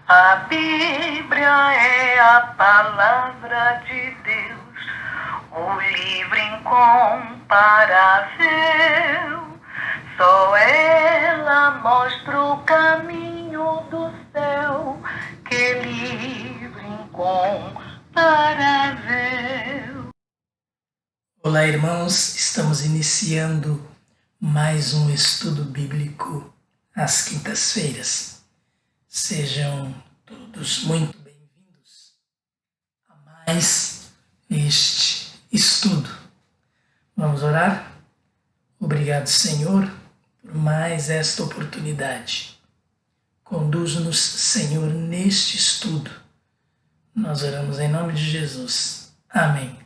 A Bíblia é a palavra de Deus, o livro incomparável. Só ela mostra o caminho do céu, que livro incomparável. Olá, irmãos, estamos iniciando mais um estudo bíblico às quintas-feiras. Sejam todos muito bem-vindos a mais este estudo. Vamos orar? Obrigado, Senhor, por mais esta oportunidade. Conduz-nos, Senhor, neste estudo. Nós oramos em nome de Jesus. Amém.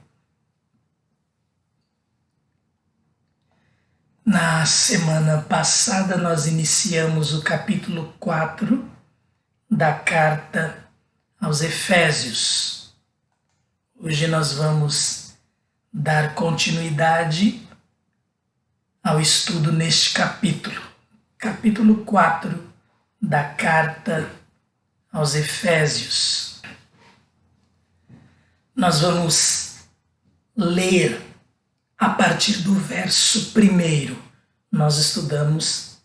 Na semana passada, nós iniciamos o capítulo 4 da carta aos Efésios. Hoje nós vamos dar continuidade ao estudo neste capítulo 4 da carta aos Efésios. Nós vamos ler a partir do verso 1. Nós estudamos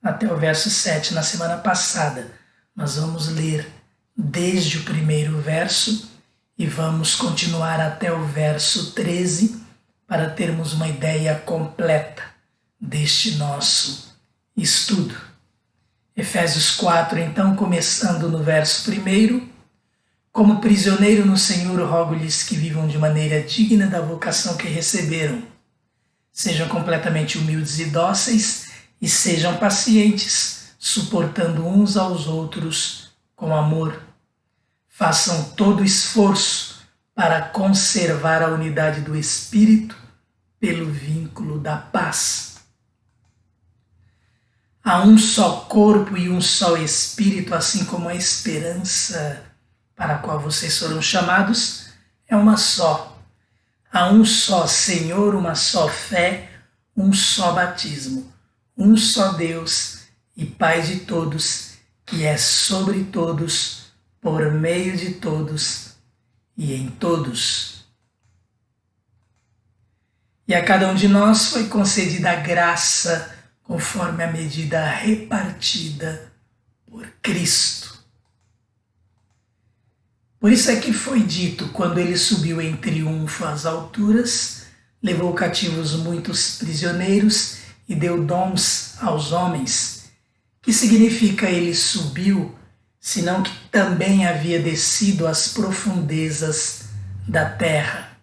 até o verso 7 na semana passada. Nós vamos ler desde o primeiro verso e vamos continuar até o verso 13 para termos uma ideia completa deste nosso estudo. Efésios 4, então, começando no verso 1. Como prisioneiro no Senhor, rogo-lhes que vivam de maneira digna da vocação que receberam. Sejam completamente humildes e dóceis e sejam pacientes, suportando uns aos outros com amor. Façam todo esforço para conservar a unidade do Espírito pelo vínculo da paz. Há um só corpo e um só Espírito, assim como a esperança para a qual vocês foram chamados é uma só. Há um só Senhor, uma só fé, um só batismo, um só Deus e Pai de todos, que é sobre todos, por meio de todos e em todos. E a cada um de nós foi concedida a graça conforme a medida repartida por Cristo. Por isso é que foi dito, quando ele subiu em triunfo às alturas, levou cativos muitos prisioneiros e deu dons aos homens. Que significa ele subiu, senão que também havia descido às profundezas da terra.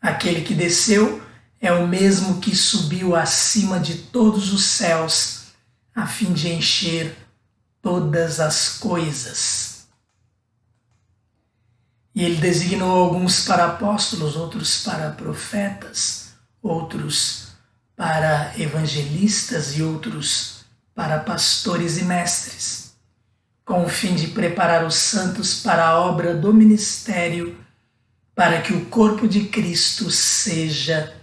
Aquele que desceu é o mesmo que subiu acima de todos os céus, a fim de encher todas as coisas. E ele designou alguns para apóstolos, outros para profetas, outros para evangelistas e outros para pastores e mestres, com o fim de preparar os santos para a obra do ministério, para que o corpo de Cristo seja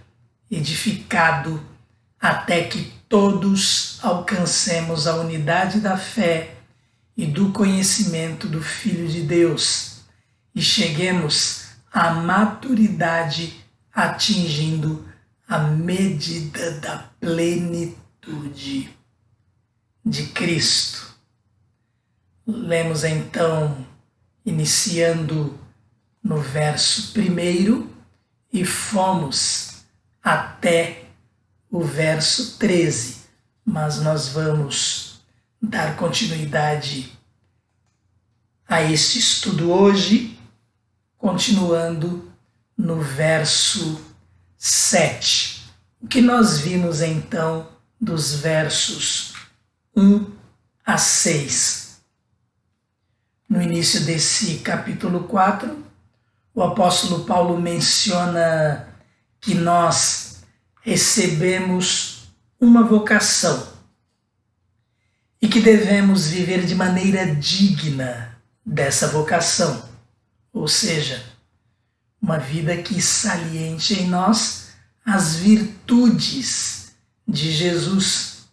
edificado até que todos alcancemos a unidade da fé e do conhecimento do Filho de Deus, e cheguemos à maturidade, atingindo a medida da plenitude de Cristo. Lemos então, iniciando no verso 1 e fomos até o verso 13, mas nós vamos dar continuidade a este estudo hoje, continuando no verso 7. O que nós vimos então dos versos 1 a 6. No início desse capítulo 4, o apóstolo Paulo menciona que nós recebemos uma vocação e que devemos viver de maneira digna dessa vocação. Ou seja, uma vida que saliente em nós as virtudes de Jesus.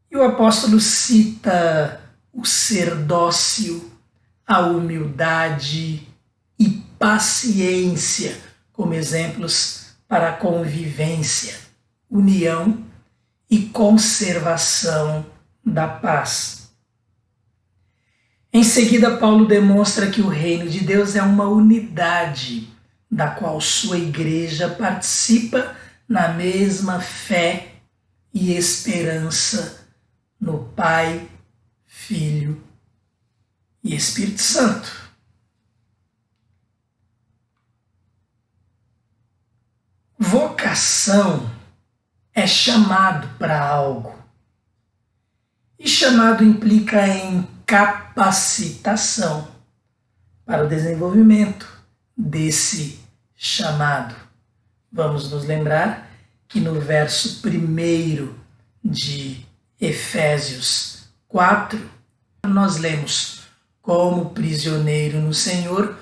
E o apóstolo cita o ser dócil, a humildade e paciência como exemplos para a convivência, união e conservação da paz. Em seguida, Paulo demonstra que o reino de Deus é uma unidade, da qual sua igreja participa na mesma fé e esperança no Pai, Filho e Espírito Santo. Vocação é chamado para algo. E chamado implica em capacitação para o desenvolvimento desse chamado. Vamos nos lembrar que no verso 1 de Efésios 4, nós lemos: como prisioneiro no Senhor,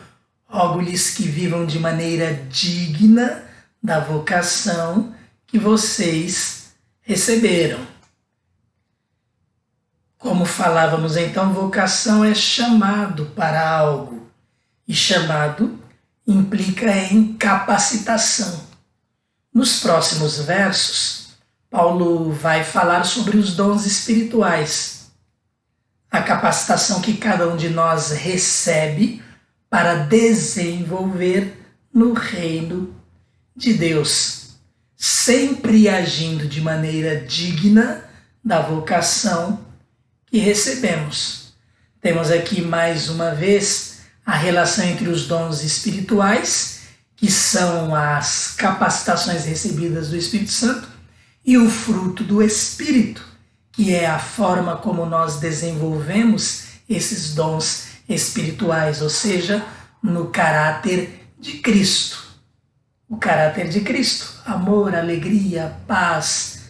rogo-lhes que vivam de maneira digna da vocação que vocês receberam. Como falávamos então, vocação é chamado para algo, e chamado implica em capacitação. Nos próximos versos, Paulo vai falar sobre os dons espirituais, a capacitação que cada um de nós recebe para desenvolver no reino de Deus, sempre agindo de maneira digna da vocação que recebemos. Temos aqui mais uma vez a relação entre os dons espirituais, que são as capacitações recebidas do Espírito Santo, e o fruto do Espírito, que é a forma como nós desenvolvemos esses dons espirituais, ou seja, no caráter de Cristo. O caráter de Cristo: amor, alegria, paz,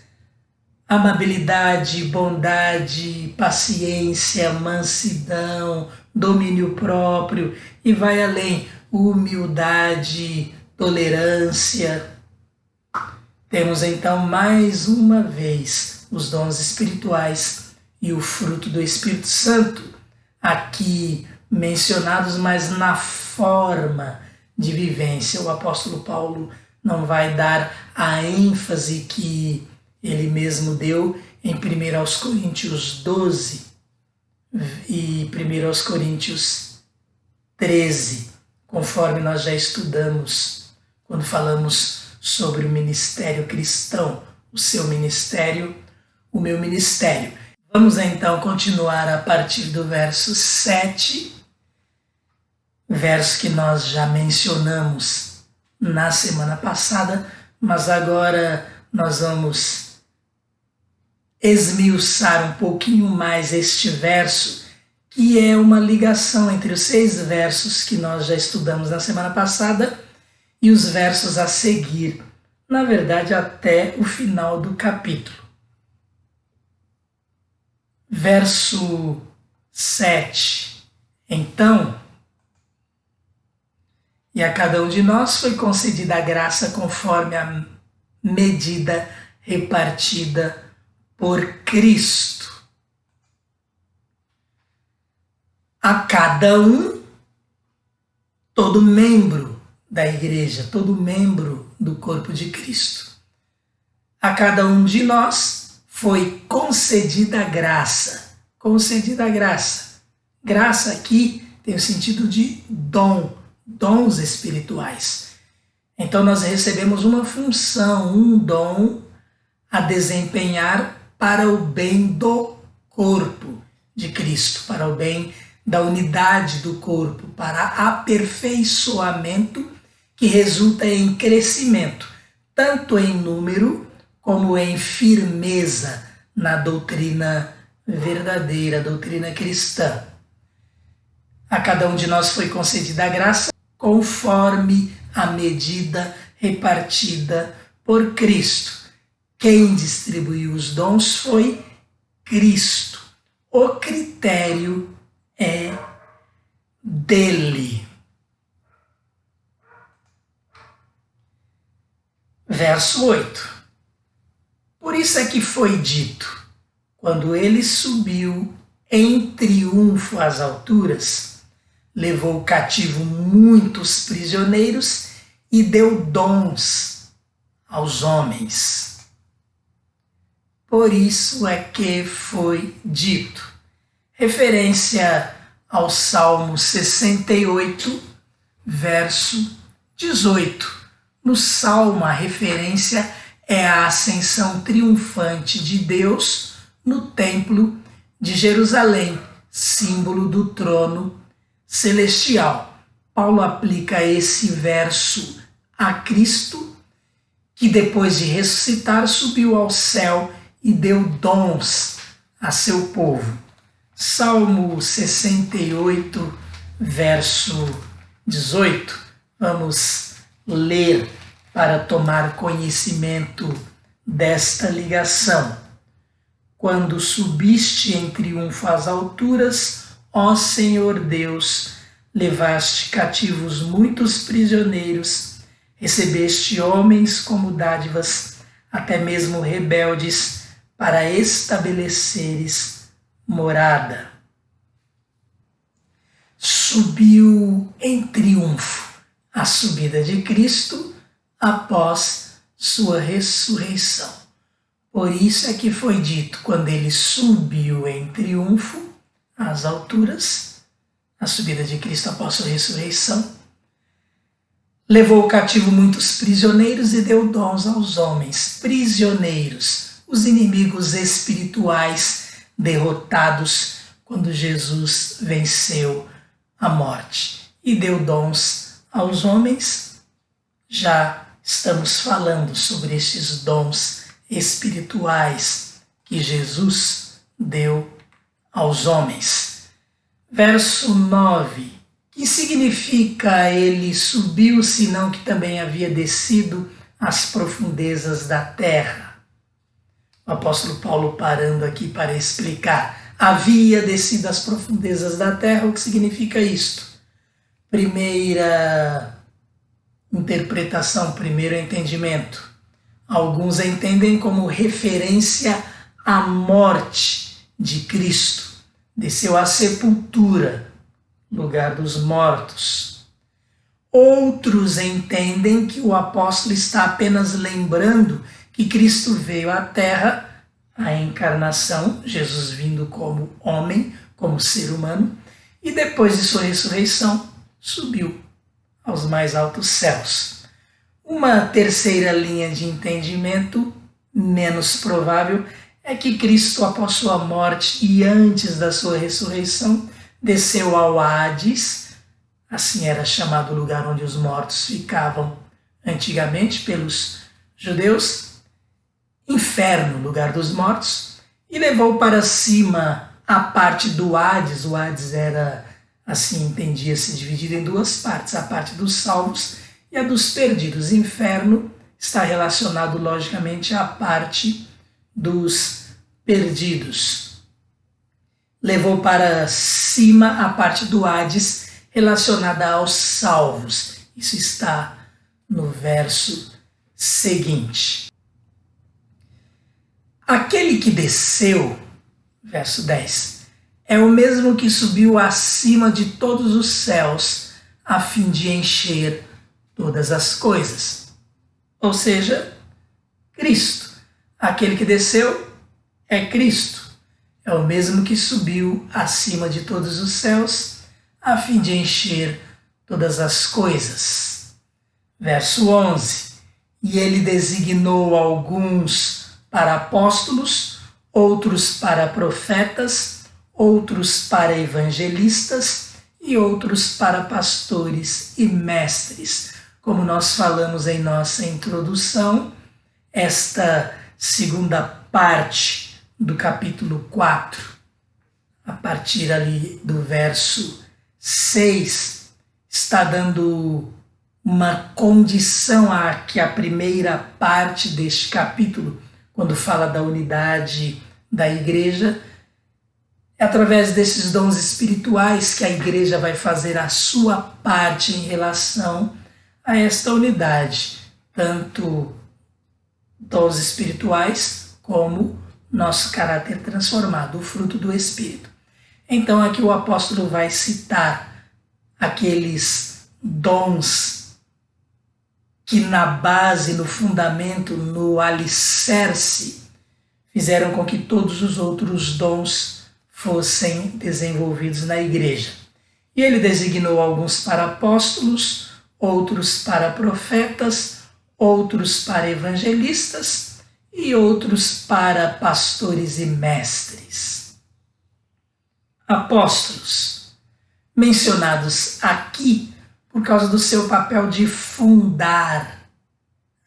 amabilidade, bondade, paciência, mansidão, domínio próprio, e vai além, humildade, tolerância. Temos então mais uma vez os dons espirituais e o fruto do Espírito Santo aqui mencionados, mas na forma de vivência. O apóstolo Paulo não vai dar a ênfase que ele mesmo deu em 1 Coríntios 12 e 1 Coríntios 13, conforme nós já estudamos quando falamos sobre o ministério cristão, o seu ministério, o meu ministério. Vamos então continuar a partir do verso 7, verso que nós já mencionamos na semana passada, mas agora nós vamos esmiuçar um pouquinho mais este verso, que é uma ligação entre os 6 versos que nós já estudamos na semana passada e os versos a seguir, na verdade até o final do capítulo. Verso 7. Então, e a cada um de nós foi concedida a graça conforme a medida repartida por Cristo. A cada um, todo membro da igreja, todo membro do corpo de Cristo, a cada um de nós foi concedida a graça. Concedida a graça. Graça aqui tem o sentido de dom, dons espirituais. Então nós recebemos uma função, um dom a desempenhar para o bem do corpo de Cristo, para o bem da unidade do corpo, para aperfeiçoamento que resulta em crescimento, tanto em número como em firmeza na doutrina verdadeira, a doutrina cristã. A cada um de nós foi concedida a graça conforme a medida repartida por Cristo. Quem distribuiu os dons foi Cristo. O critério é dele. Verso 8. Por isso é que foi dito: quando ele subiu, em triunfo às alturas, levou cativo muitos prisioneiros e deu dons aos homens. Por isso é que foi dito. Referência ao Salmo 68, verso 18. No Salmo, a referência é a ascensão triunfante de Deus no Templo de Jerusalém, símbolo do trono celestial. Paulo aplica esse verso a Cristo, que depois de ressuscitar subiu ao céu e deu dons a seu povo. Salmo 68, verso 18. Vamos ler para tomar conhecimento desta ligação. Quando subiste em triunfo às alturas, ó Senhor Deus, levaste cativos muitos prisioneiros, recebeste homens como dádivas, até mesmo rebeldes, para estabeleceres morada. Subiu em triunfo a subida de Cristo após sua ressurreição. Por isso é que foi dito, quando ele subiu em triunfo às alturas, a subida de Cristo após sua ressurreição, levou cativo muitos prisioneiros e deu dons aos homens. Prisioneiros, os inimigos espirituais derrotados quando Jesus venceu a morte. E deu dons aos homens. Já estamos falando sobre estes dons espirituais que Jesus deu aos homens. Verso 9. Que significa ele subiu, senão que também havia descido às profundezas da terra? O apóstolo Paulo parando aqui para explicar. Havia descido às profundezas da terra, o que significa isto? Primeira interpretação, primeiro entendimento. Alguns entendem como referência à morte de Cristo. Desceu à sepultura, lugar dos mortos. Outros entendem que o apóstolo está apenas lembrando que Cristo veio à terra, a encarnação, Jesus vindo como homem, como ser humano, e depois de sua ressurreição, subiu aos mais altos céus. Uma terceira linha de entendimento, menos provável, é que Cristo, após sua morte e antes da sua ressurreição, desceu ao Hades, assim era chamado o lugar onde os mortos ficavam antigamente pelos judeus, inferno, lugar dos mortos, e levou para cima a parte do Hades. O Hades era, assim entendia-se, dividido em duas partes, a parte dos salvos e a dos perdidos. Inferno está relacionado, logicamente, à parte dos perdidos. Levou para cima a parte do Hades relacionada aos salvos. Isso está no verso seguinte. Aquele que desceu, verso 10, é o mesmo que subiu acima de todos os céus, a fim de encher todas as coisas. Ou seja, Cristo. Aquele que desceu é Cristo. É o mesmo que subiu acima de todos os céus, a fim de encher todas as coisas. Verso 11. E ele designou alguns para apóstolos, outros para profetas, outros para evangelistas e outros para pastores e mestres. Como nós falamos em nossa introdução, esta segunda parte do capítulo 4, a partir ali do verso 6, está dando uma condição a que a primeira parte deste capítulo, quando fala da unidade da igreja, é através desses dons espirituais que a igreja vai fazer a sua parte em relação a esta unidade, tanto dons espirituais como nosso caráter transformado, o fruto do Espírito. Então aqui o apóstolo vai citar aqueles dons que na base, no fundamento, no alicerce, fizeram com que todos os outros dons fossem desenvolvidos na igreja. E ele designou alguns para apóstolos, outros para profetas, outros para evangelistas e outros para pastores e mestres. Apóstolos, mencionados aqui por causa do seu papel de fundar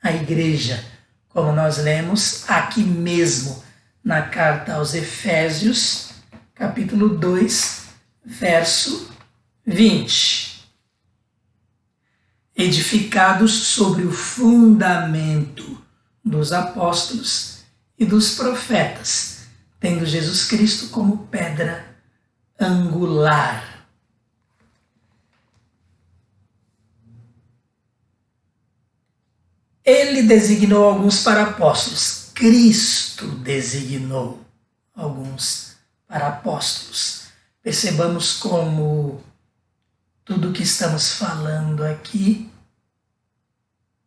a igreja, como nós lemos aqui mesmo na carta aos Efésios, capítulo 2, verso 20. Edificados sobre o fundamento dos apóstolos e dos profetas, tendo Jesus Cristo como pedra angular. Ele designou alguns para apóstolos. Cristo designou alguns para apóstolos. Percebamos como tudo que estamos falando aqui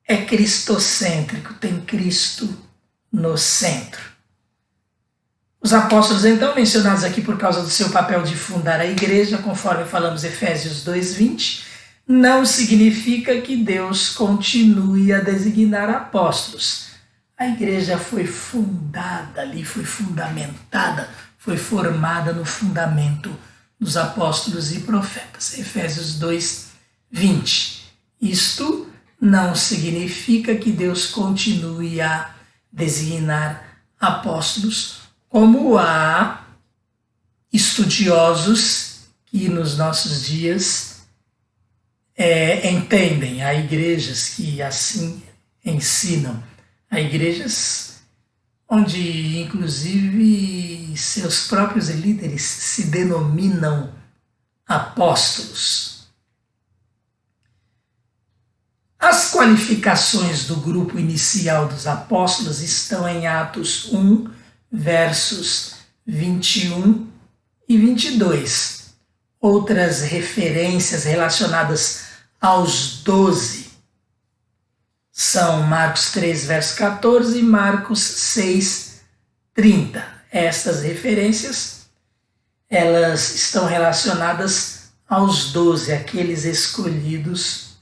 é cristocêntrico, tem Cristo no centro. Os apóstolos, então, mencionados aqui por causa do seu papel de fundar a igreja, conforme falamos Efésios 2:20, não significa que Deus continue a designar apóstolos. A igreja foi fundada ali, foi fundamentada, foi formada no fundamento dos apóstolos e profetas. Efésios 2:20. Isto não significa que Deus continue a designar apóstolos, como há estudiosos que nos nossos dias entendem, há igrejas que assim ensinam, há igrejas onde inclusive seus próprios líderes se denominam apóstolos. As qualificações do grupo inicial dos apóstolos estão em Atos 1, versos 21 e 22. Outras referências relacionadas aos 12 são Marcos 3, verso 14 e Marcos 6, 30. Estas referências, elas estão relacionadas aos 12, aqueles escolhidos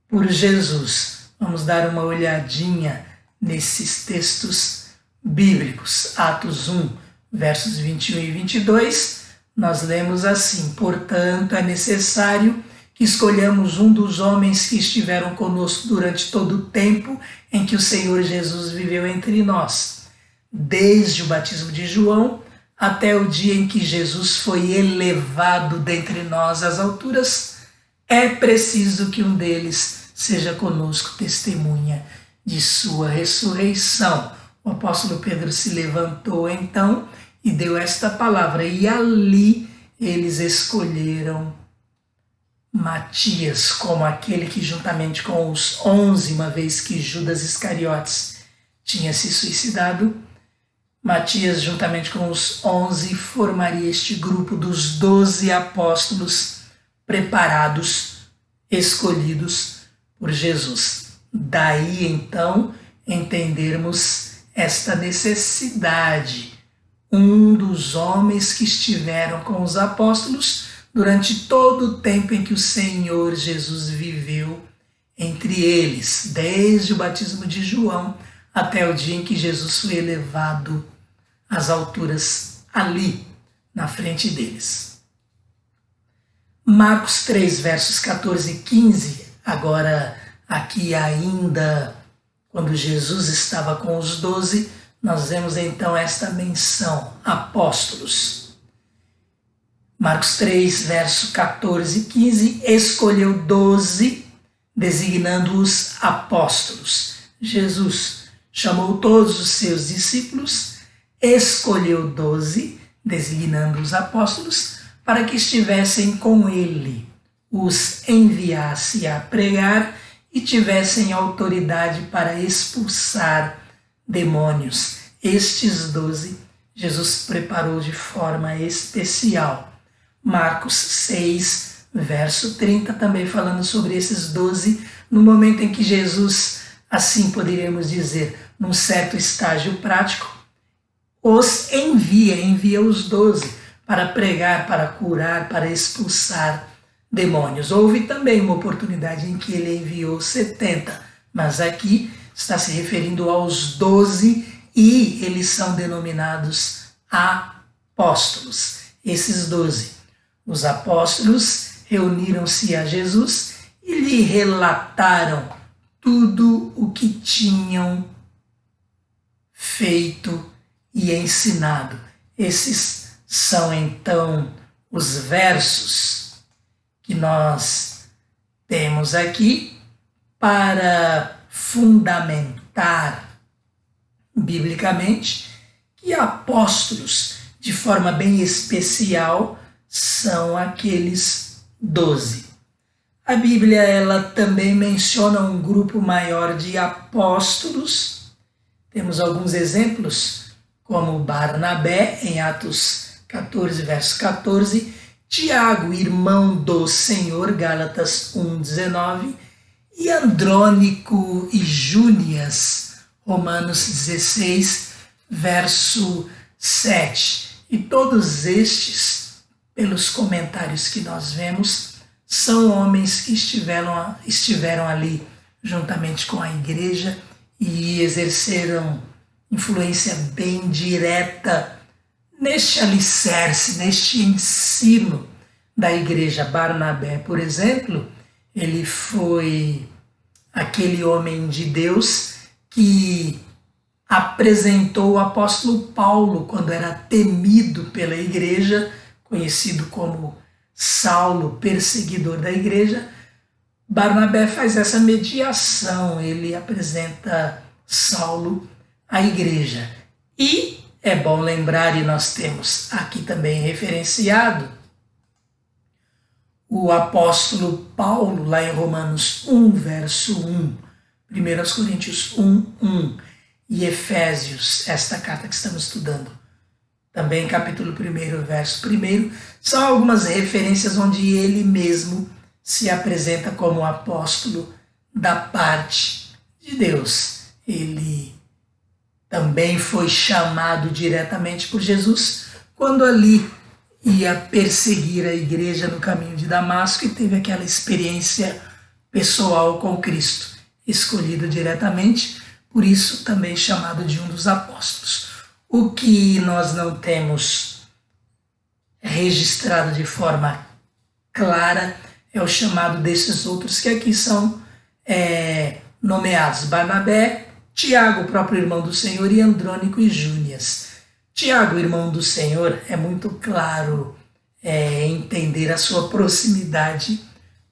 por Jesus. Vamos dar uma olhadinha nesses textos bíblicos. Atos 1, versos 21 e 22, nós lemos assim: portanto, é necessário que escolhamos um dos homens que estiveram conosco durante todo o tempo em que o Senhor Jesus viveu entre nós, desde o batismo de João até o dia em que Jesus foi elevado dentre nós às alturas. É preciso que um deles seja conosco testemunha de sua ressurreição. O apóstolo Pedro se levantou então e deu esta palavra, e ali eles escolheram Matias como aquele que, juntamente com os 11, uma vez que Judas Iscariotes tinha se suicidado, Matias, juntamente com os 11, formaria este grupo dos 12 apóstolos preparados, escolhidos por Jesus. Daí, então, entendermos esta necessidade. Um dos homens que estiveram com os apóstolos durante todo o tempo em que o Senhor Jesus viveu entre eles, desde o batismo de João até o dia em que Jesus foi elevado às alturas ali, na frente deles. Marcos 3, versos 14 e 15, agora aqui ainda quando Jesus estava com os 12, nós vemos então esta menção, apóstolos. Marcos 3, verso 14 e 15, escolheu 12, designando-os apóstolos. Jesus chamou todos os seus discípulos, escolheu 12, designando-os apóstolos, para que estivessem com ele, os enviasse a pregar e tivessem autoridade para expulsar demônios. Estes 12, Jesus preparou de forma especial Marcos 6, verso 30, também falando sobre esses 12, no momento em que Jesus, assim poderíamos dizer, num certo estágio prático, os envia os 12 para pregar, para curar, para expulsar demônios. Houve também uma oportunidade em que ele enviou 70, mas aqui está se referindo aos 12 e eles são denominados apóstolos. Esses 12, os apóstolos reuniram-se a Jesus e lhe relataram tudo o que tinham feito e ensinado. Esses são então os versos que nós temos aqui para fundamentar biblicamente que apóstolos, de forma bem especial, são aqueles 12. A Bíblia ela também menciona um grupo maior de apóstolos. Temos alguns exemplos, como Barnabé, em Atos 14, verso 14, Tiago, irmão do Senhor, Gálatas 1:19, e Andrônico e Júnias, Romanos 16, verso 7. E todos estes, pelos comentários que nós vemos, são homens que estiveram ali juntamente com a igreja e exerceram influência bem direta neste alicerce, neste ensino da igreja. Barnabé, por exemplo, ele foi aquele homem de Deus que apresentou o apóstolo Paulo quando era temido pela igreja, conhecido como Saulo, perseguidor da igreja. Barnabé faz essa mediação, ele apresenta Saulo à igreja. E é bom lembrar, e nós temos aqui também referenciado, o apóstolo Paulo, lá em Romanos 1, verso 1, 1 Coríntios 1, 1 e Efésios, esta carta que estamos estudando, também capítulo 1, verso 1, são algumas referências onde ele mesmo se apresenta como apóstolo da parte de Deus. Ele também foi chamado diretamente por Jesus quando ali ia perseguir a igreja no caminho de Damasco e teve aquela experiência pessoal com Cristo, escolhido diretamente, por isso também chamado de um dos apóstolos. O que nós não temos registrado de forma clara é o chamado desses outros que aqui são nomeados: Barnabé, Tiago, o próprio irmão do Senhor, e Andrônico e Júnias. Tiago, irmão do Senhor, é muito claro entender a sua proximidade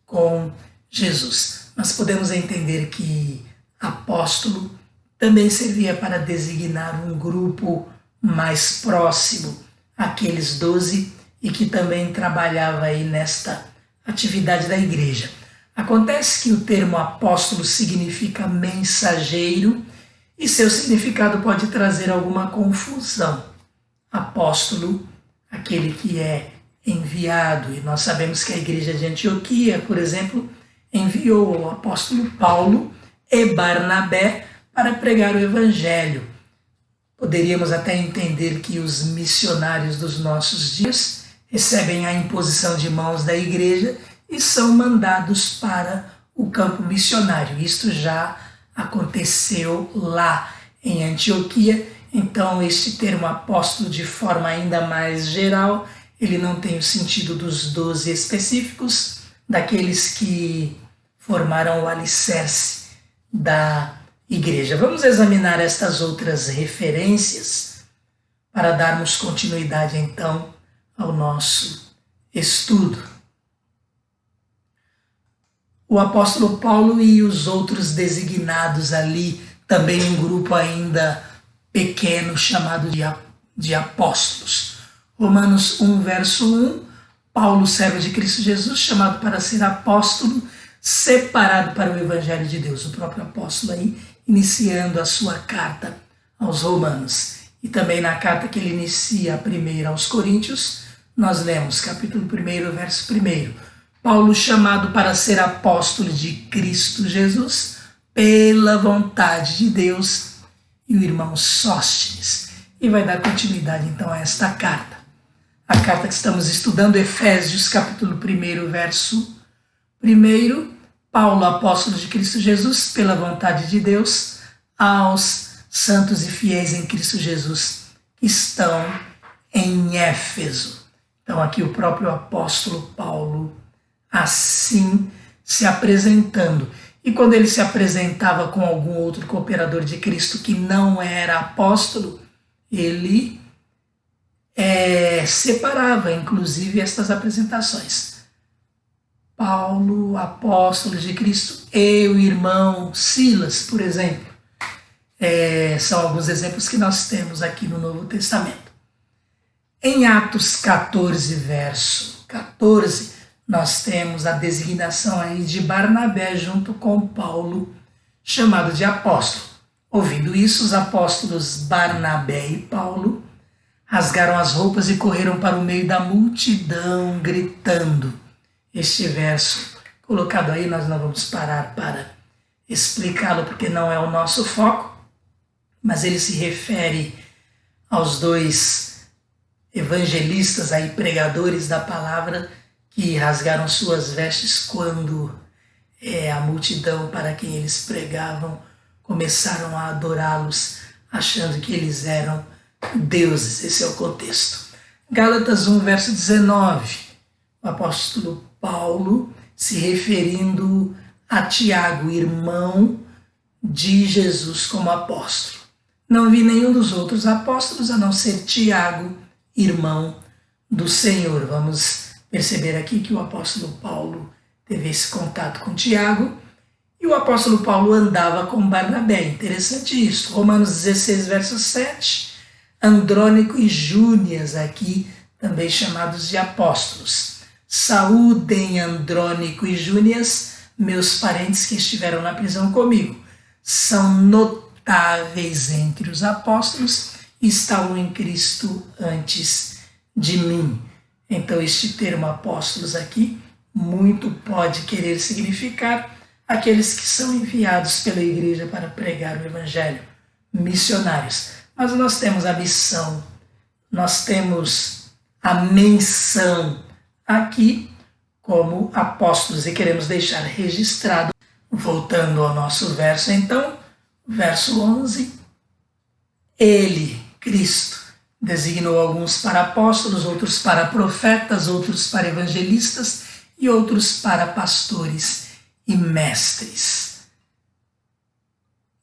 com Jesus. Nós podemos entender que apóstolo também servia para designar um grupo mais próximo, aqueles 12, e que também trabalhava aí nesta atividade da igreja. Acontece que o termo apóstolo significa mensageiro e seu significado pode trazer alguma confusão. Apóstolo, aquele que é enviado, e nós sabemos que a igreja de Antioquia, por exemplo, enviou o apóstolo Paulo e Barnabé para pregar o evangelho. Poderíamos até entender que os missionários dos nossos dias recebem a imposição de mãos da igreja e são mandados para o campo missionário. Isto já aconteceu lá em Antioquia. Então, este termo apóstolo, de forma ainda mais geral, ele não tem o sentido dos 12 específicos, daqueles que formaram o alicerce da igreja. Vamos examinar estas outras referências para darmos continuidade, então, ao nosso estudo. O apóstolo Paulo e os outros designados ali, também um grupo ainda pequeno chamado de apóstolos. Romanos 1, verso 1, Paulo, servo de Cristo Jesus, chamado para ser apóstolo, separado para o evangelho de Deus. O próprio apóstolo aí iniciando a sua carta aos Romanos. E também na carta que ele inicia a primeira aos Coríntios, nós lemos capítulo 1, verso 1. Paulo chamado para ser apóstolo de Cristo Jesus, pela vontade de Deus, e o irmão Sóstenes. E vai dar continuidade então a esta carta. A carta que estamos estudando, Efésios capítulo 1, verso 1. Paulo, apóstolo de Cristo Jesus, pela vontade de Deus, aos santos e fiéis em Cristo Jesus, que estão em Éfeso. Então aqui o próprio apóstolo Paulo, assim se apresentando. E quando ele se apresentava com algum outro cooperador de Cristo que não era apóstolo, ele separava, inclusive, estas apresentações. Paulo, apóstolo de Cristo, e o irmão Silas, por exemplo. São alguns exemplos que nós temos aqui no Novo Testamento. Em Atos 14, verso 14, nós temos a designação aí de Barnabé junto com Paulo, chamado de apóstolo. Ouvindo isso, os apóstolos Barnabé e Paulo rasgaram as roupas e correram para o meio da multidão, gritando. Este verso colocado aí, nós não vamos parar para explicá-lo, porque não é o nosso foco, mas ele se refere aos dois evangelistas aí, pregadores da palavra, que rasgaram suas vestes quando a multidão para quem eles pregavam começaram a adorá-los, achando que eles eram deuses. Esse é o contexto. Gálatas 1, verso 19. O apóstolo Paulo se referindo a Tiago, irmão de Jesus como apóstolo. Não vi nenhum dos outros apóstolos a não ser Tiago, irmão do Senhor. Vamos perceber aqui que o apóstolo Paulo teve esse contato com Tiago e o apóstolo Paulo andava com Barnabé. Interessante isso. Romanos 16, verso 7. Andrônico e Júnias, aqui também chamados de apóstolos. Saúdem Andrônico e Júnias, meus parentes que estiveram na prisão comigo. São notáveis entre os apóstolos e estavam em Cristo antes de mim. Então este termo apóstolos aqui muito pode querer significar aqueles que são enviados pela igreja para pregar o evangelho, missionários. Mas nós temos a missão, nós temos a menção aqui como apóstolos e queremos deixar registrado. Voltando ao nosso verso então, verso 11, ele, Cristo, designou alguns para apóstolos, outros para profetas, outros para evangelistas e outros para pastores e mestres.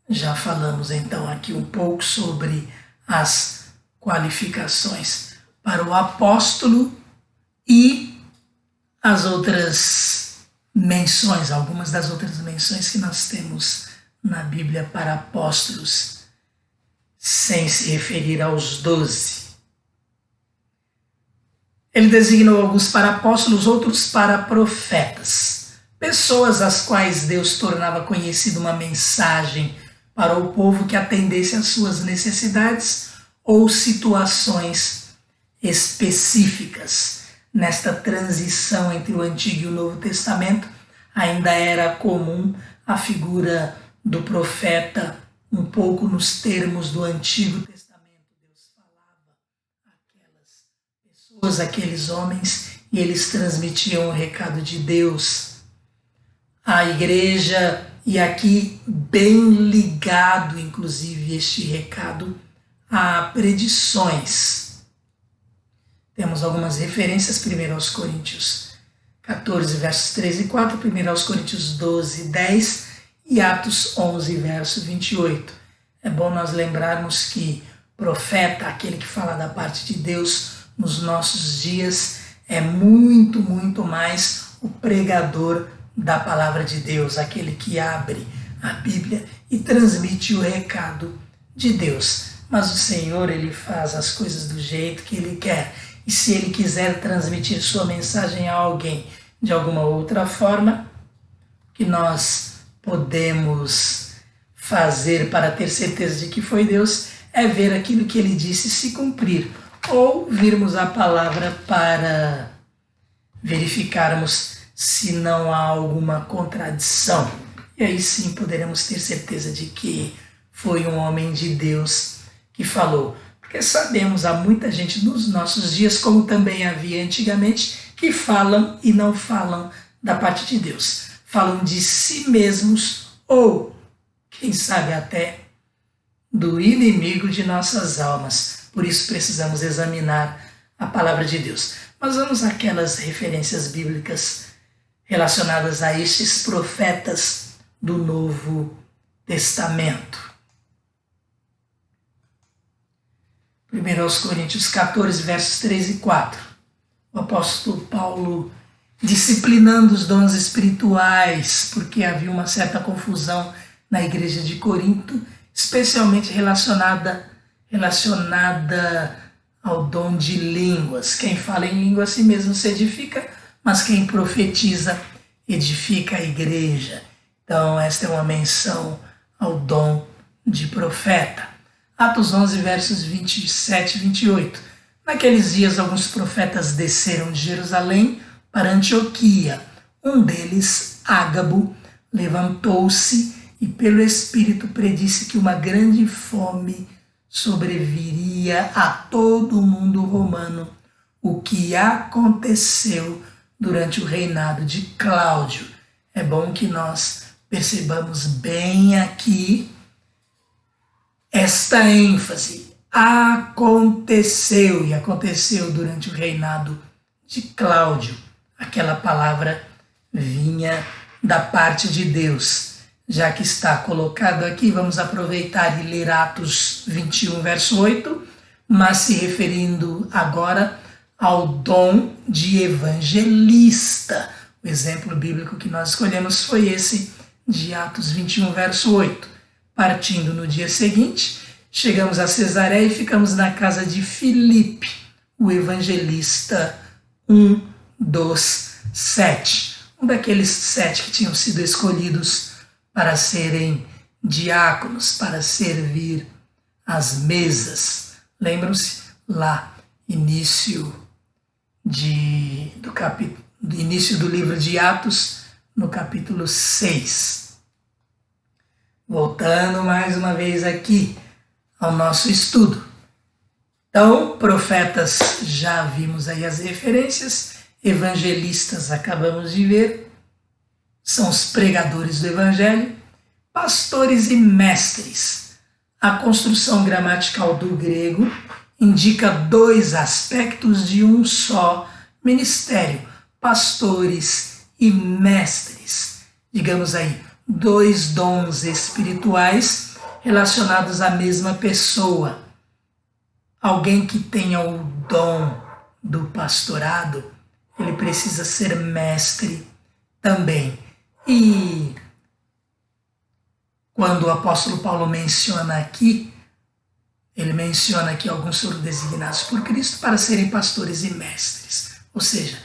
Já falamos então aqui um pouco sobre as qualificações para o apóstolo e as outras menções, algumas das outras menções que nós temos na Bíblia para apóstolos, sem se referir aos 12. Ele designou alguns para apóstolos, outros para profetas, pessoas às quais Deus tornava conhecida uma mensagem para o povo que atendesse às suas necessidades ou situações específicas. Nesta transição entre o Antigo e o Novo Testamento, ainda era comum a figura do profeta, um pouco nos termos do Antigo Testamento. Deus falava àquelas pessoas, àqueles homens, e eles transmitiam o recado de Deus à igreja, e aqui bem ligado, inclusive, este recado a predições. Temos algumas referências, 1 aos Coríntios 14, versos 3 e 4, 1 aos Coríntios 12, 10 e Atos 11, verso 28. É bom nós lembrarmos que profeta, aquele que fala da parte de Deus nos nossos dias, é muito, muito mais o pregador da palavra de Deus, aquele que abre a Bíblia e transmite o recado de Deus. Mas o Senhor, ele faz as coisas do jeito que ele quer. E se ele quiser transmitir sua mensagem a alguém de alguma outra forma, que nós podemos fazer para ter certeza de que foi Deus, é ver aquilo que ele disse se cumprir. ou virmos a palavra para verificarmos se não há alguma contradição. E aí sim poderemos ter certeza de que foi um homem de Deus que falou. Porque sabemos, há muita gente nos nossos dias, como também havia antigamente, que falam e não falam da parte de Deus. Falam de si mesmos ou, quem sabe até, do inimigo de nossas almas. Por isso precisamos examinar a palavra de Deus. Mas vamos àquelas referências bíblicas relacionadas a estes profetas do Novo Testamento. 1 Coríntios 14, versos 3 e 4. O apóstolo Paulo disciplinando os dons espirituais, porque havia uma certa confusão na igreja de Corinto, especialmente relacionada ao dom de línguas. Quem fala em língua a si mesmo se edifica, mas quem profetiza edifica a igreja. Então esta é uma menção ao dom de profeta. Atos 11, versos 27 e 28. Naqueles dias alguns profetas desceram de Jerusalém para Antioquia. Um deles, Ágabo, levantou-se e pelo Espírito predisse que uma grande fome sobreviria a todo o mundo romano, o que aconteceu durante o reinado de Cláudio. É bom que nós percebamos bem aqui esta ênfase. Aconteceu, e aconteceu durante o reinado de Cláudio. Aquela palavra vinha da parte de Deus. Já que está colocado aqui, vamos aproveitar e ler Atos 21, verso 8, mas se referindo agora ao dom de evangelista. O exemplo bíblico que nós escolhemos foi esse de Atos 21, verso 8. Partindo no dia seguinte, chegamos a Cesareia e ficamos na casa de Filipe, o evangelista, um dos 7. Um daqueles 7 que tinham sido escolhidos para serem diáconos, para servir às mesas. Lembram-se lá, início do livro de Atos, no capítulo 6. Voltando mais uma vez aqui ao nosso estudo. Então, profetas, já vimos aí as referências, evangelistas, acabamos de ver, são os pregadores do Evangelho, pastores e mestres. A construção gramatical do grego indica 2 aspectos de um só ministério, pastores e mestres. Digamos aí, 2 dons espirituais relacionados à mesma pessoa. Alguém que tenha o dom do pastorado, ele precisa ser mestre também. E quando o apóstolo Paulo menciona aqui, ele menciona que alguns foram designados por Cristo para serem pastores e mestres. Ou seja,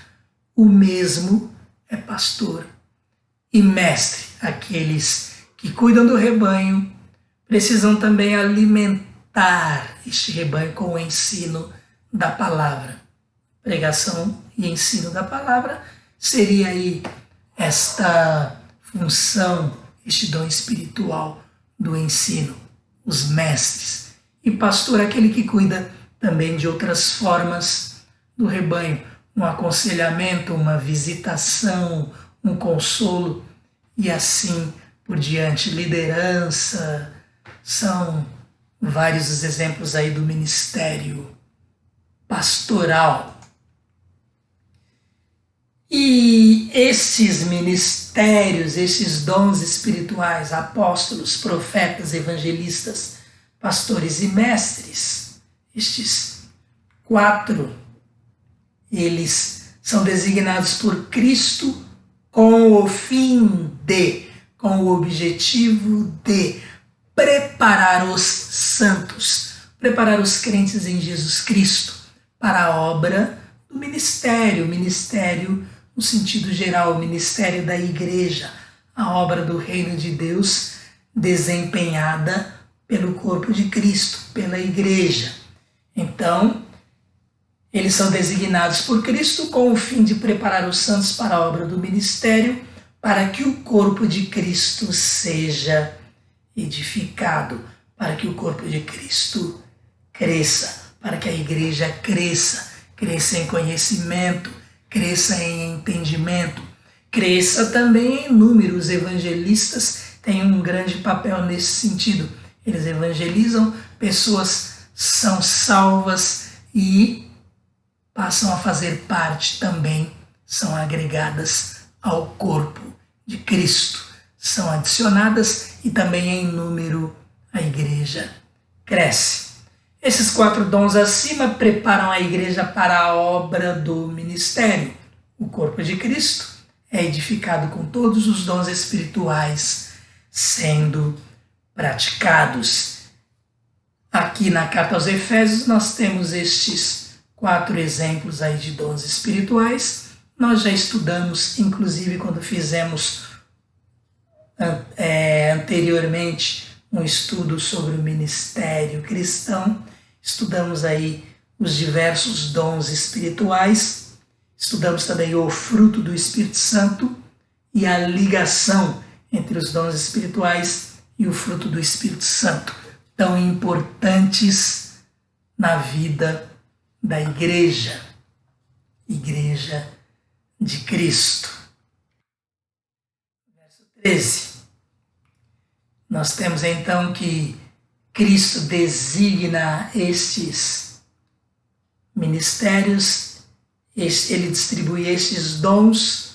o mesmo é pastor e mestre. Aqueles que cuidam do rebanho precisam também alimentar este rebanho com o ensino da palavra. Pregação e ensino da palavra seria aí esta função, este dom espiritual do ensino, os mestres. E pastor, aquele que cuida também de outras formas do rebanho, um aconselhamento, uma visitação, um consolo e assim por diante. Liderança, são vários os exemplos aí do ministério pastoral. E esses ministérios, esses dons espirituais, apóstolos, profetas, evangelistas, pastores e mestres, estes 4, eles são designados por Cristo com o fim de, com o objetivo de preparar os santos, preparar os crentes em Jesus Cristo para a obra do ministério, no sentido geral, o ministério da igreja, a obra do reino de Deus desempenhada pelo corpo de Cristo, pela igreja. Então, Eles são designados por Cristo com o fim de preparar os santos para a obra do ministério, para que o corpo de Cristo seja edificado, para que o corpo de Cristo cresça, para que a igreja cresça em conhecimento, cresça em entendimento, cresça também em número. Os evangelistas têm um grande papel nesse sentido. Eles evangelizam, pessoas são salvas e passam a fazer parte também, são agregadas ao corpo de Cristo, são adicionadas e também em número a igreja cresce. Esses 4 dons acima preparam a igreja para a obra do ministério. O corpo de Cristo é edificado com todos os dons espirituais sendo praticados. Aqui na carta aos Efésios nós temos estes 4 exemplos aí de dons espirituais. Nós já estudamos, inclusive quando fizemos anteriormente um estudo sobre o ministério cristão, estudamos aí os diversos dons espirituais, estudamos também o fruto do Espírito Santo e a ligação entre os dons espirituais e o fruto do Espírito Santo, tão importantes na vida da igreja de Cristo. Verso 13. Nós temos então que Cristo designa estes ministérios, ele distribui estes dons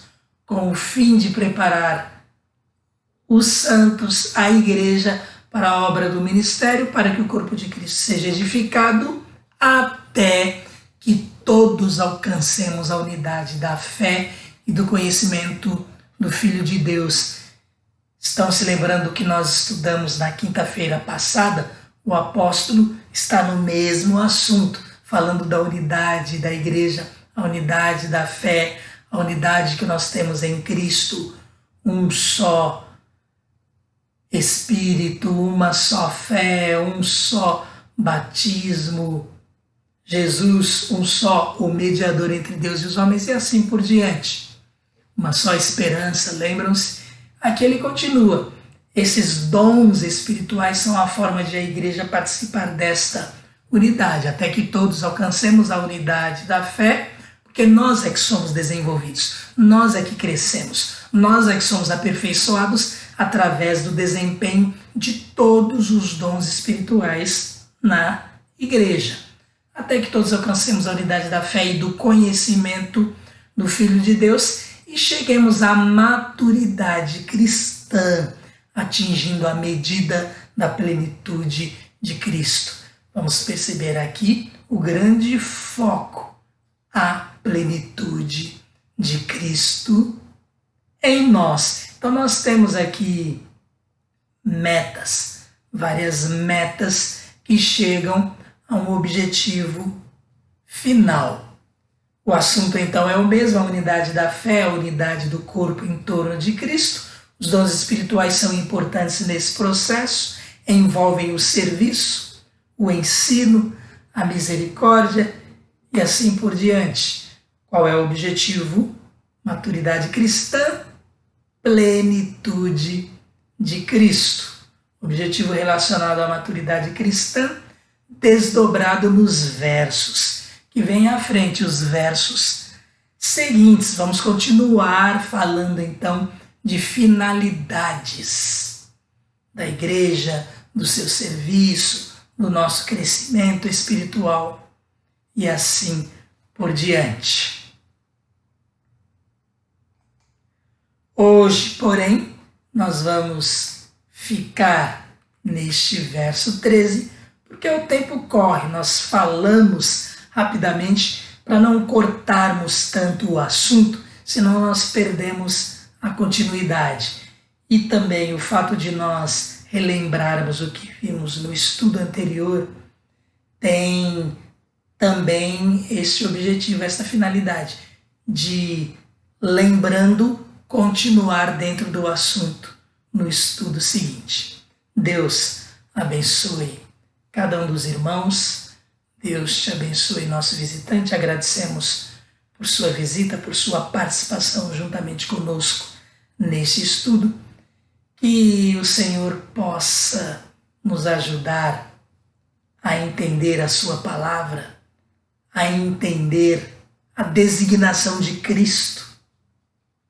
com o fim de preparar os santos, a igreja, para a obra do ministério, para que o corpo de Cristo seja edificado até que todos alcancemos a unidade da fé e do conhecimento do Filho de Deus. Estão se lembrando que nós estudamos na quinta-feira passada? O apóstolo está no mesmo assunto, falando da unidade da igreja, a unidade da fé, a unidade que nós temos em Cristo, um só Espírito, uma só fé, um só batismo, Jesus, um só, o mediador entre Deus e os homens, e assim por diante. Uma só esperança, lembram-se? Aqui ele continua. Esses dons espirituais são a forma de a igreja participar desta unidade, até que todos alcancemos a unidade da fé, porque nós é que somos desenvolvidos, nós é que crescemos, nós é que somos aperfeiçoados através do desempenho de todos os dons espirituais na igreja, até que todos alcancemos a unidade da fé e do conhecimento do Filho de Deus e cheguemos à maturidade cristã, atingindo a medida da plenitude de Cristo. Vamos perceber aqui o grande foco, a plenitude de Cristo em nós. Então nós temos aqui metas, várias metas que chegam a um objetivo final. O assunto então é o mesmo, a unidade da fé, a unidade do corpo em torno de Cristo. Os dons espirituais são importantes nesse processo, envolvem o serviço, o ensino, a misericórdia e assim por diante. Qual é o objetivo? Maturidade cristã, plenitude de Cristo. Objetivo relacionado à maturidade cristã, desdobrado nos versos que vem à frente, os versos seguintes. Vamos continuar falando então de finalidades da igreja, do seu serviço, do nosso crescimento espiritual e assim por diante. Hoje, porém, nós vamos ficar neste verso 13, porque o tempo corre, nós falamos rapidamente para não cortarmos tanto o assunto, senão nós perdemos a continuidade. E também o fato de nós relembrarmos o que vimos no estudo anterior tem também esse objetivo, essa finalidade de, lembrando, continuar dentro do assunto no estudo seguinte. Deus abençoe cada um dos irmãos, Deus te abençoe, nosso visitante. Agradecemos por sua visita, por sua participação juntamente conosco nesse estudo. Que o Senhor possa nos ajudar a entender a sua palavra, a entender a designação de Cristo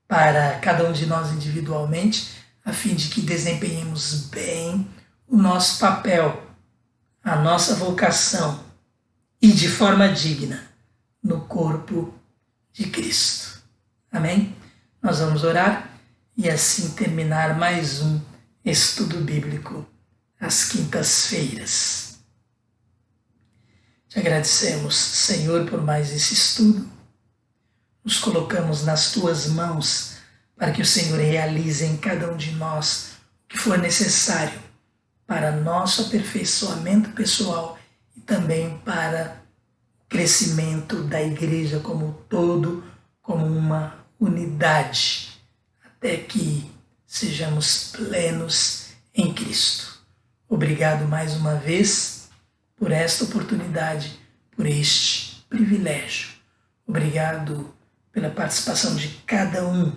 para cada um de nós individualmente, a fim de que desempenhemos bem o nosso papel, a nossa vocação e de forma digna no corpo de Cristo. Amém? Nós vamos orar e assim terminar mais um estudo bíblico às quintas-feiras. Te agradecemos, Senhor, por mais esse estudo. Nos colocamos nas tuas mãos para que o Senhor realize em cada um de nós o que for necessário para nosso aperfeiçoamento pessoal e também para o crescimento da igreja como um todo, como uma unidade, até que sejamos plenos em Cristo. Obrigado mais uma vez por esta oportunidade, por este privilégio. Obrigado pela participação de cada um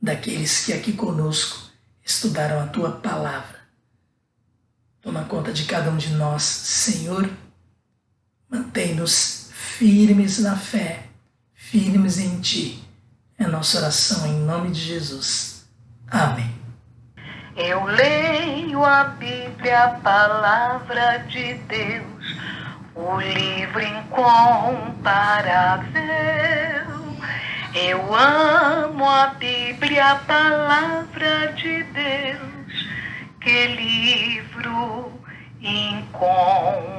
daqueles que aqui conosco estudaram a tua palavra. Toma conta de cada um de nós, Senhor. Mantém-nos firmes na fé, firmes em Ti. É a nossa oração em nome de Jesus. Amém. Eu leio a Bíblia, a palavra de Deus, o livro incomparável. Eu amo a Bíblia, a palavra de Deus, que livro incomparável.